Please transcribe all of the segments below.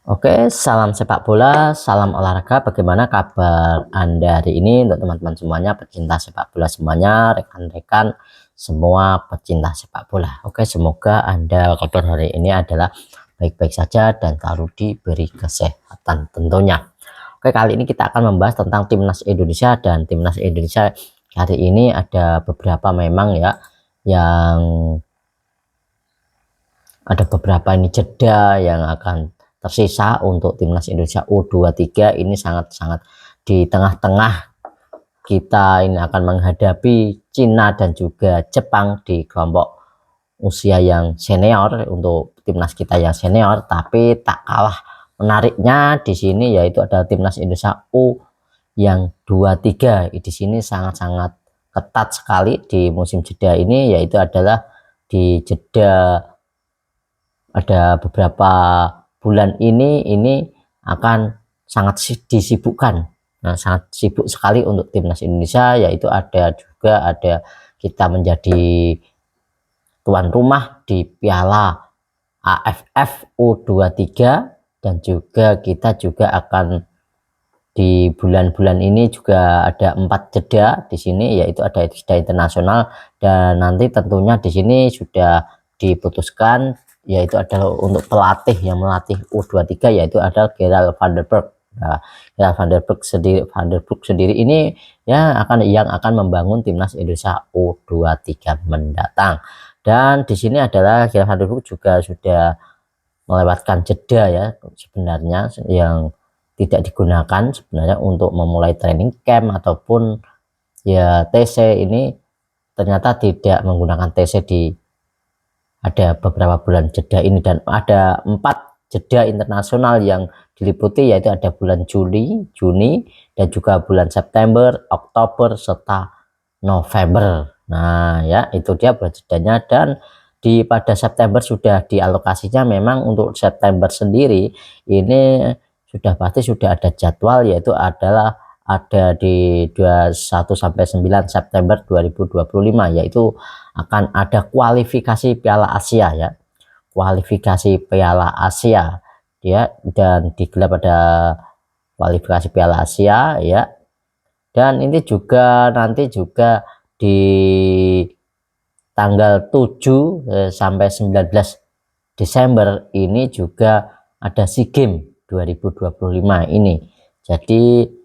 Oke, salam sepak bola, salam olahraga. Bagaimana kabar Anda hari ini untuk teman-teman semuanya, pecinta sepak bola semuanya, rekan-rekan semua pecinta sepak bola. Oke, semoga Anda kabar hari ini adalah baik-baik saja dan selalu diberi kesehatan tentunya. Oke, kali ini kita akan membahas tentang timnas Indonesia, dan timnas Indonesia hari ini ada beberapa memang ya, yang ada beberapa ini jeda yang akan tersisa untuk timnas Indonesia U23. Ini sangat-sangat di tengah-tengah kita ini akan menghadapi Cina dan juga Jepang di kelompok usia yang senior untuk timnas kita yang senior. Tapi tak kalah menariknya di sini yaitu adalah timnas Indonesia U yang 23. Di sini sangat-sangat ketat sekali di musim jeda ini, yaitu adalah di jeda ada beberapa bulan ini akan sangat disibukkan. Nah, sangat sibuk sekali untuk timnas Indonesia, yaitu ada kita menjadi tuan rumah di Piala AFF U23, dan juga kita juga akan di bulan-bulan ini juga ada 4 jeda di sini, yaitu ada jeda internasional, dan nanti tentunya di sini sudah diputuskan yaitu adalah untuk pelatih yang melatih U23 yaitu ada Gerald van der Berg. Nah, Gerald van der Berg sendiri ini ya yang akan membangun timnas Indonesia U23 mendatang. Dan di sini adalah Gerald van der Berg juga sudah melewatkan jeda ya sebenarnya, yang tidak digunakan sebenarnya untuk memulai training camp ataupun ya TC. Ini ternyata tidak menggunakan TC di ada beberapa bulan jeda ini, dan ada 4 jeda internasional yang diliputi, yaitu ada bulan Juni, dan juga bulan September, Oktober, serta November. Nah ya, itu dia bulan jedanya. Dan pada September sudah dialokasinya, memang untuk September sendiri ini sudah pasti sudah ada jadwal, yaitu adalah ada di 21 sampai 9 September 2025, yaitu akan ada kualifikasi Piala Asia ya. Kualifikasi Piala Asia ya, dan digelar pada kualifikasi Piala Asia ya. Dan ini juga nanti juga di tanggal 7 sampai 19 Desember ini juga ada SEA Games 2025 ini. Jadi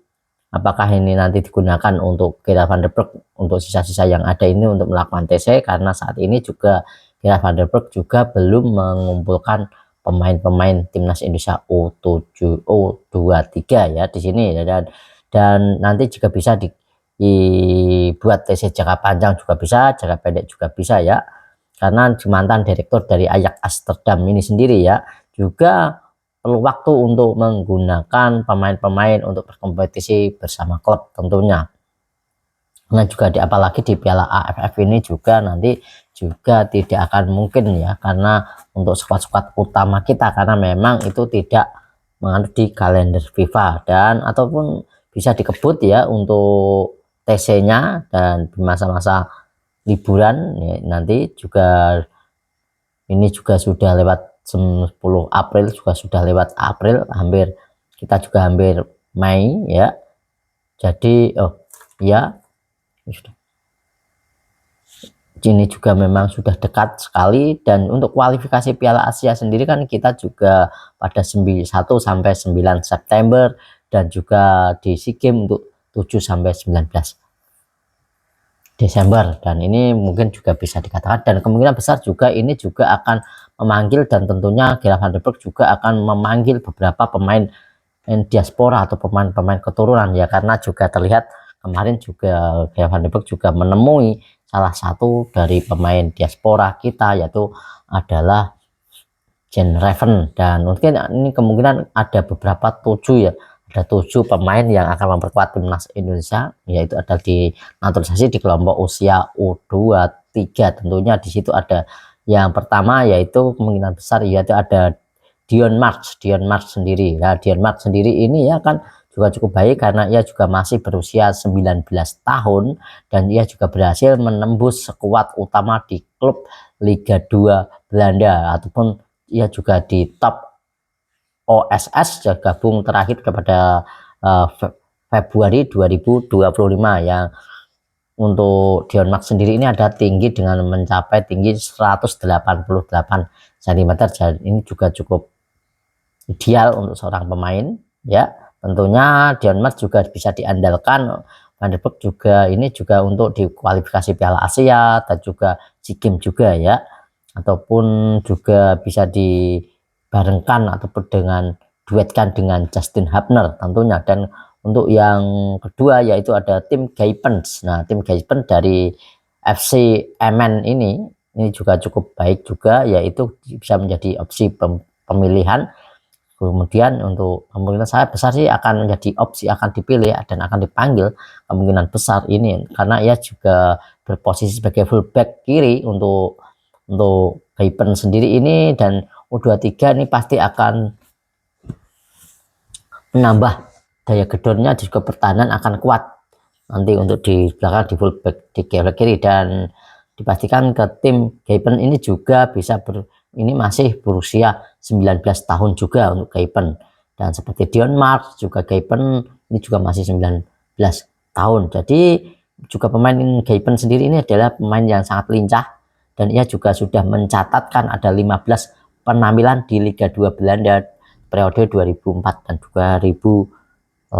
apakah ini nanti digunakan untuk Gerald van der Berg untuk sisa-sisa yang ada ini untuk melakukan TC, karena saat ini juga Gerald van der Berg juga belum mengumpulkan pemain-pemain timnas Indonesia U23 ya di sini, dan nanti juga bisa dibuat TC jangka panjang juga bisa, jangka pendek juga bisa ya, karena mantan direktur dari Ajax Amsterdam ini sendiri ya juga perlu waktu untuk menggunakan pemain-pemain untuk berkompetisi bersama klub tentunya. Nah juga apalagi di Piala AFF ini juga nanti juga tidak akan mungkin ya, karena untuk skuad-skuad utama kita, karena memang itu tidak menganut di kalender FIFA, dan ataupun bisa dikebut ya untuk TC-nya, dan di masa-masa liburan ya, nanti juga ini juga sudah lewat 10 April, juga sudah lewat April, hampir kita juga hampir Mei ya. Jadi ya sudah, ini juga memang sudah dekat sekali. Dan untuk kualifikasi Piala Asia sendiri kan kita juga pada 1 sampai 9 September, dan juga di SEA Games untuk 7 sampai 19 Desember. Dan ini mungkin juga bisa dikatakan, dan kemungkinan besar juga ini juga akan memanggil, dan tentunya Gerald van der Berg juga akan memanggil beberapa pemain diaspora atau pemain-pemain keturunan ya, karena juga terlihat kemarin juga Gerald van der Berg juga menemui salah satu dari pemain diaspora kita, yaitu adalah Jen Raven. Dan mungkin ini kemungkinan ada beberapa 7 ya, ada 7 pemain yang akan memperkuat timnas Indonesia, yaitu ada di naturalisasi di kelompok usia U23. Tentunya di situ ada yang pertama, yaitu kemungkinan besar yaitu ada Dion Marks sendiri. Nah, Dion Marks sendiri ini ya kan juga cukup baik, karena ia juga masih berusia 19 tahun, dan ia juga berhasil menembus skuad utama di klub Liga 2 Belanda, ataupun ia juga di top OSS gabung terakhir kepada Februari 2025 yang untuk Dion Max sendiri ini ada tinggi dengan mencapai tinggi 188 cm. Jadi ini juga cukup ideal untuk seorang pemain ya. Tentunya Dion Max juga bisa diandalkan. Van der Berg juga ini juga untuk di kualifikasi Piala Asia dan juga SEA Games juga ya, ataupun juga bisa dibarengkan ataupun dengan duetkan dengan Justin Hubner tentunya. Dan untuk yang kedua yaitu ada tim Gaipens. Nah, tim Gaipens dari FC Emmen ini juga cukup baik juga, yaitu bisa menjadi opsi pemilihan. Kemudian untuk kemungkinan saya besar sih akan menjadi opsi, akan dipilih dan akan dipanggil kemungkinan besar ini, karena ia juga berposisi sebagai fullback kiri untuk Gaipens sendiri ini. Dan U23 ini pasti akan menambah daya gedornya, juga pertahanan akan kuat nanti untuk di belakang di fullback di kiri. Dan dipastikan ke tim Gaipens ini juga bisa ini masih berusia 19 tahun juga untuk Gaipens, dan seperti Dion Max juga Gaipens ini juga masih 19 tahun. Jadi juga pemain Gaipens sendiri ini adalah pemain yang sangat lincah, dan ia juga sudah mencatatkan ada 15 penampilan di Liga 2 Belanda periode 2004 dan 2005.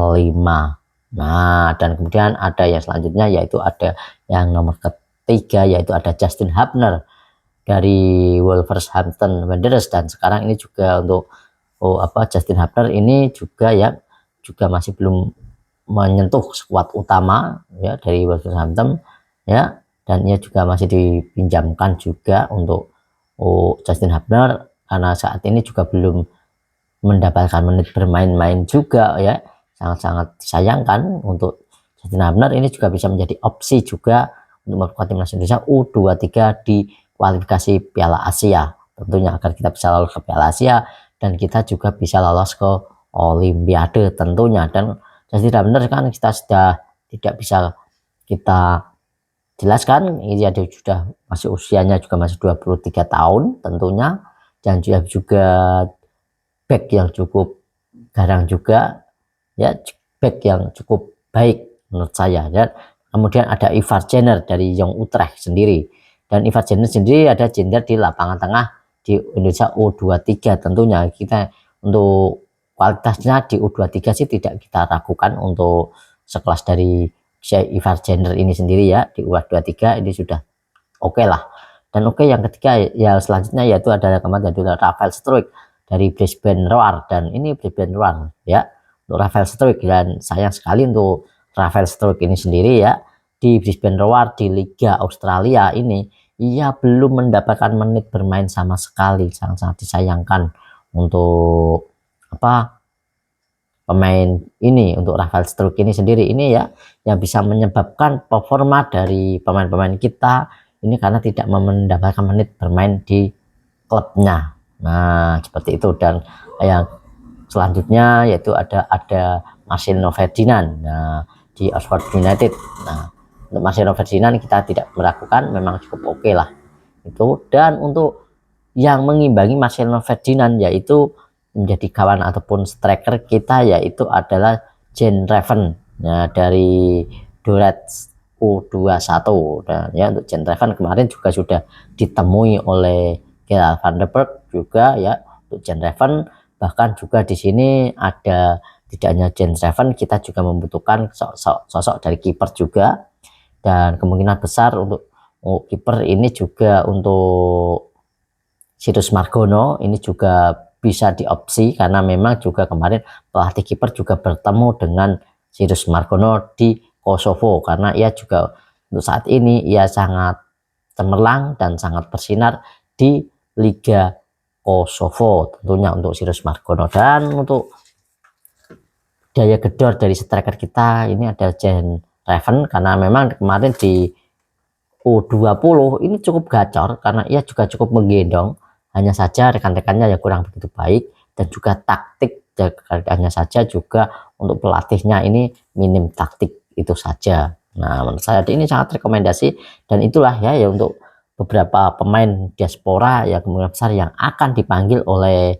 Nah, dan kemudian ada yang selanjutnya yaitu ada yang nomor ketiga yaitu ada Justin Hubner dari Wolverhampton Wanderers. Dan sekarang ini juga untuk Justin Hubner ini juga ya juga masih belum menyentuh skuad utama ya dari Wolverhampton ya, dan ia juga masih dipinjamkan juga untuk Justin Hubner karena saat ini juga belum mendapatkan menit bermain-main juga ya. Sangat-sangat disayangkan untuk Justin Hubner ini juga bisa menjadi opsi juga untuk memperkuat timnas Indonesia U23 di kualifikasi Piala Asia tentunya, agar kita bisa lolos ke Piala Asia dan kita juga bisa lolos ke Olimpiade tentunya. Dan Justin Hubner kan kita sudah tidak bisa kita jelaskan, ini ada sudah masih usianya juga masih 23 tahun tentunya, dan juga back yang cukup garang juga ya, back yang cukup baik menurut saya. Dan kemudian ada Ivar Jenner dari Jong Utrecht sendiri, dan Ivar Jenner sendiri ada gender di lapangan tengah di Indonesia U23 tentunya. Kita untuk kualitasnya di U23 sih tidak kita ragukan untuk sekelas dari Ivar Jenner ini sendiri ya, di U23 ini sudah oke lah. Dan yang ketiga ya selanjutnya yaitu ada kemarin Rafael Struijk dari Brisbane Roar. Dan ini Brisbane Roar ya untuk Rafael Struijk, dan sayang sekali untuk Rafael Struijk ini sendiri ya di Brisbane Roar di Liga Australia ini ia belum mendapatkan menit bermain sama sekali. Sangat-sangat disayangkan untuk pemain ini, untuk Rafael Struijk ini sendiri ini ya, yang bisa menyebabkan performa dari pemain-pemain kita ini karena tidak mendapatkan menit bermain di klubnya. Nah, seperti itu. Dan yang selanjutnya yaitu ada Marcelino Ferdinand di Oxford United. Nah, untuk Marcelino Ferdinand kita tidak meragukan, memang cukup oke lah itu. Dan untuk yang mengimbangi Marcelino Ferdinand yaitu menjadi kawan ataupun striker kita yaitu adalah Jen Reven dari Dorets U21. Dan ya untuk Jen Reven kemarin juga sudah ditemui oleh Gerald van der Berg juga ya untuk Jen Reven. Bahkan juga di sini ada tidak hanya Jen Reven, kita juga membutuhkan sosok dari kiper juga, dan kemungkinan besar untuk kiper ini juga untuk Sirus Margono ini juga bisa diopsi, karena memang juga kemarin pelatih kiper juga bertemu dengan Sirus Margono di Kosovo, karena ia juga untuk saat ini ia sangat cemerlang dan sangat bersinar di Liga Kosovo tentunya untuk Sirus Margono. Dan untuk daya gedor dari striker kita ini ada Jen Reven, karena memang kemarin di U20 ini cukup gacor karena ia juga cukup menggendong, hanya saja rekan-rekannya yang kurang begitu baik, dan juga taktik hanya saja juga untuk pelatihnya ini minim taktik itu saja. Nah, menurut saya ini sangat rekomendasi, dan itulah ya untuk beberapa pemain diaspora yang kemungkinan besar yang akan dipanggil oleh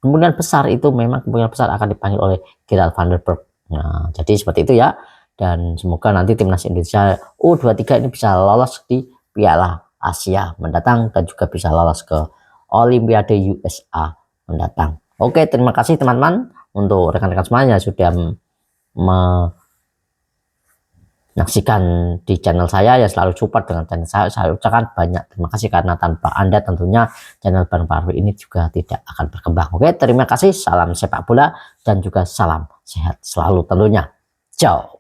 kemungkinan besar itu memang kemungkinan besar akan dipanggil oleh Gerald van der Berg. Nah, jadi seperti itu ya. Dan semoga nanti timnas Indonesia U23 ini bisa lolos di Piala Asia mendatang dan juga bisa lolos ke Olimpiade USA mendatang. Oke, terima kasih teman-teman untuk rekan-rekan semuanya sudah menyaksikan di channel saya ya, selalu support dengan channel saya ucapkan banyak terima kasih karena tanpa Anda tentunya channel Bareng Parwi ini juga tidak akan berkembang. Oke, terima kasih, salam sepak bola dan juga salam sehat selalu tentunya. Ciao.